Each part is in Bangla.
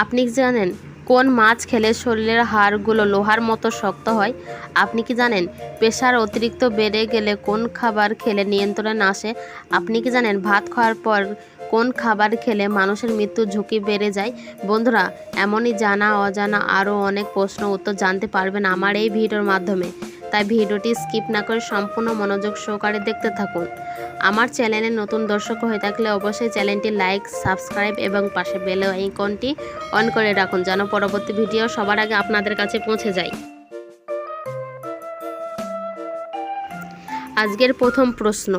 আপনি কি জানেন কোন মাছ খেলে শরীরের হাড়গুলো লোহার মতো শক্ত হয়? আপনি কি জানেন প্রেশার অতিরিক্ত বেড়ে গেলে কোন খাবার খেলে নিয়ন্ত্রণে আসে? আপনি কি জানেন ভাত খাওয়ার পর কোন খাবার খেলে মানুষের মৃত্যুর ঝুঁকি বেড়ে যায়? বন্ধুরা, এমনই জানা অজানা আরও অনেক প্রশ্ন উত্তর জানতে পারবেন আমার এই ভিডিওর মাধ্যমে। তাই ভিডিওটি স্কিপ না করে সম্পূর্ণ মনোযোগ সহকারে দেখতে থাকুন। আমার চ্যানেলে নতুন দর্শক হয়ে থাকলে অবশ্যই চ্যানেলটি লাইক, সাবস্ক্রাইব এবং পাশে বেল আইকনটি অন করে রাখুন যেন পরবর্তী ভিডিও সবার আগে আপনাদের কাছে পৌঁছে যায়। আজকের প্রথম প্রশ্ন,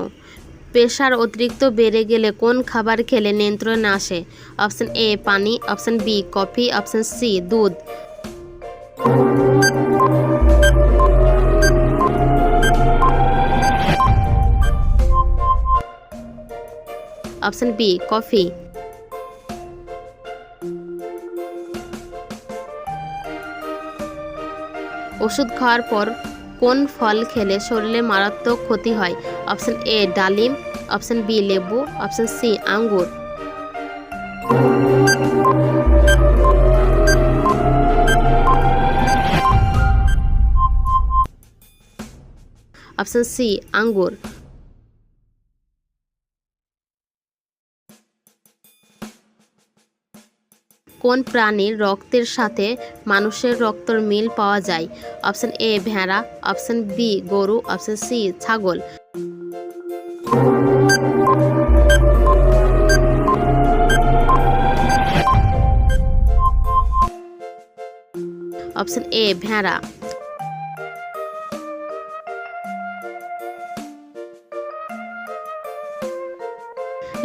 প্রেশার অতিরিক্ত বেড়ে গেলে কোন খাবার খেলে নিয়ন্ত্রণে আসে? অপশন এ পানি, option B coffee, option C দুধ। Option B coffee. ওষুধ খাওয়ার পর কোন ফল খেলে শরীরে মারাত্মক ক্ষতি হয়? অপশন এ ডালিম, অপশন বি লেবু, অপশন সি আঙ্গুর। অপশন সি আঙ্গুর। কোন প্রাণীর রক্তের সাথে মানুষের রক্তের মিল পাওয়া যায়? অপশন এ ভেড়া, অপশন বি গরু, অপশন সি ছাগল। অপশন এ ভেড়া।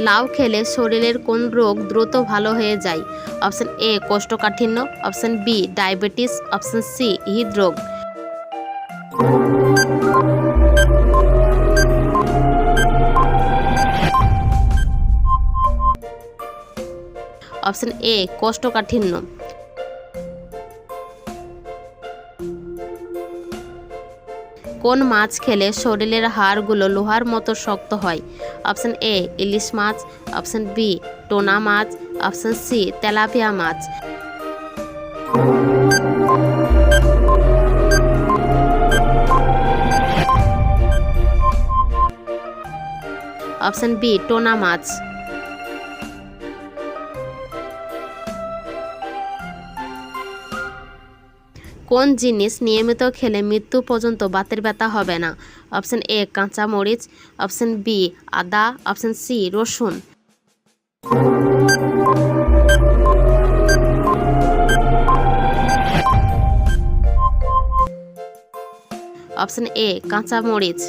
লাউ খেলে শরীরের কোন রোগ দ্রুত ভালো হয়ে যায়? অপশন এ কোষ্ঠকাঠিন্য, option B diabetes, option C হৃদরোগ। অপশন এ কোষ্ঠকাঠিন্য। কোন মাছ খেলে শরীরের হাড়গুলো লোহার মতো শক্ত হয়? অপশন এ ইলিশ মাছ, অপশন বি টোনা মাছ, অপশন সি তেলাপিয়া মাছ। অপশন বি টোনা মাছ। কোন জিনিস নিয়মিত খেলে মৃত্যু পর্যন্ত বাতের ব্যথা হবে না? অপশন এ কাঁচা মরিচ, অপশন বি আদা, অপশন সি রসুন। অপশন এ কাঁচা মরিচ।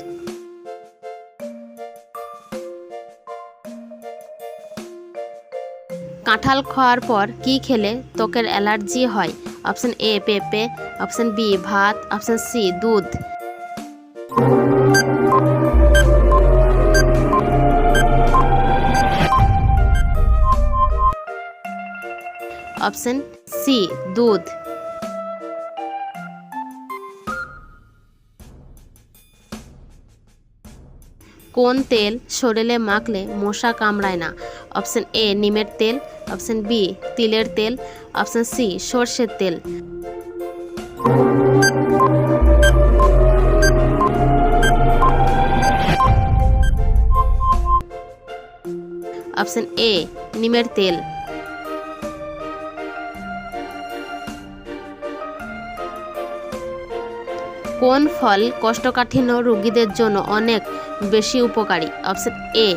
কাঁঠাল খাওয়ার পর কি খেলে ত্বকের অ্যালার্জি হয়? অপশন এ পেঁপে, অপশন বি ভাত, অপশন সি দুধ। অপশন সি দুধ। কোন তেল শরীরে মাখলে মশা কামড়ায় না? অপশন এ নিমের তেল, অপশন বি তিলের তেল, অপশন সি সর্ষের তেল। অপশন এ নিমের তেল। কোন ফল কোষ্ঠকাঠিন্য রোগীদের জন্য অনেক বেশি উপকারী? Option A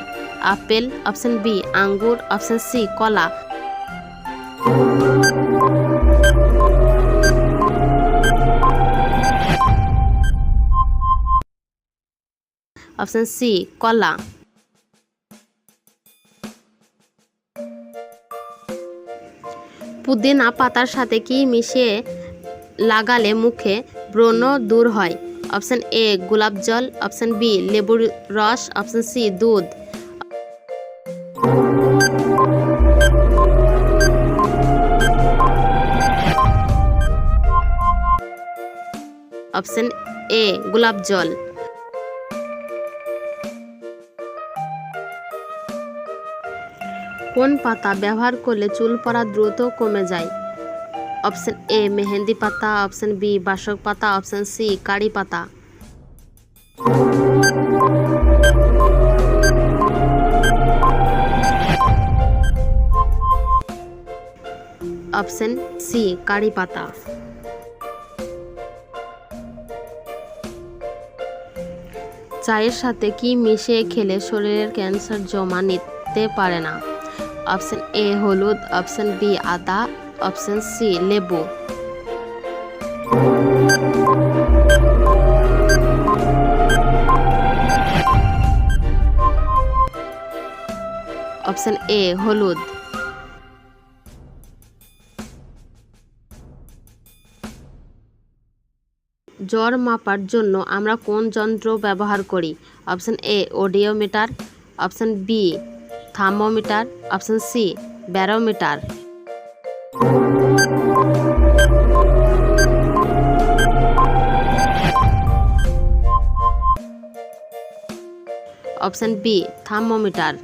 apple, option B আঙ্গুর, অপশন সি কলা। অপশন সি কলা। পুদিনা পাতার সাথে কি মিশিয়ে লাগালে মুখে ব্রণ দূর হয়? অপশন এ গোলাপ জল, অপশন বি লেবুর রস, অপশন সি দুধ। অপশন এ গোলাপ জল। কোন পাতা ব্যবহার করলে চুল পড়া দ্রুত কমে যায়? অপশন এ মেহেন্দি পাতা, অপশন বি বাসক পাতা, অপশন সি কারি পাতা। অপশন সি কারি পাতা। চায়ের সাথে কি মিশিয়ে খেলে শরীরের ক্যান্সার জমা নিতে পারে না? অপশন এ হলুদ, অপশন বি আদা, অপশন সি লেবু। অপশন এ হলুদ। জ্বর মাপার জন্য আমরা কোন যন্ত্র ব্যবহার করি? Option A audiometer, option B thermometer, option C barometer. Option B thermometer.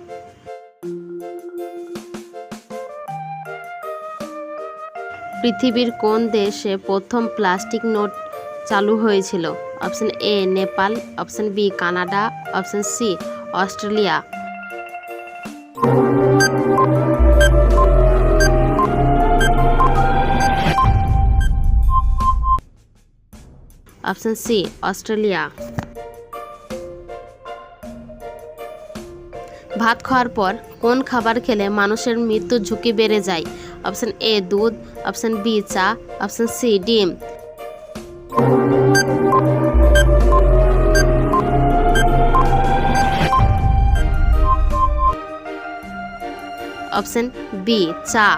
পৃথিবীর কোন দেশে প্রথম প্লাস্টিক নোট চালু হয়েছিল? Option A Nepal, option B Canada, option C Australia. Option C Australia. ভাত খাওয়ার পর কোন খাবার খেলে মানুষের মৃত্যুর ঝুঁকি বেড়ে যায়? অপশন এ দুধ, অপশন বি চা, অপশন সি ডিম। অপশন বি চা।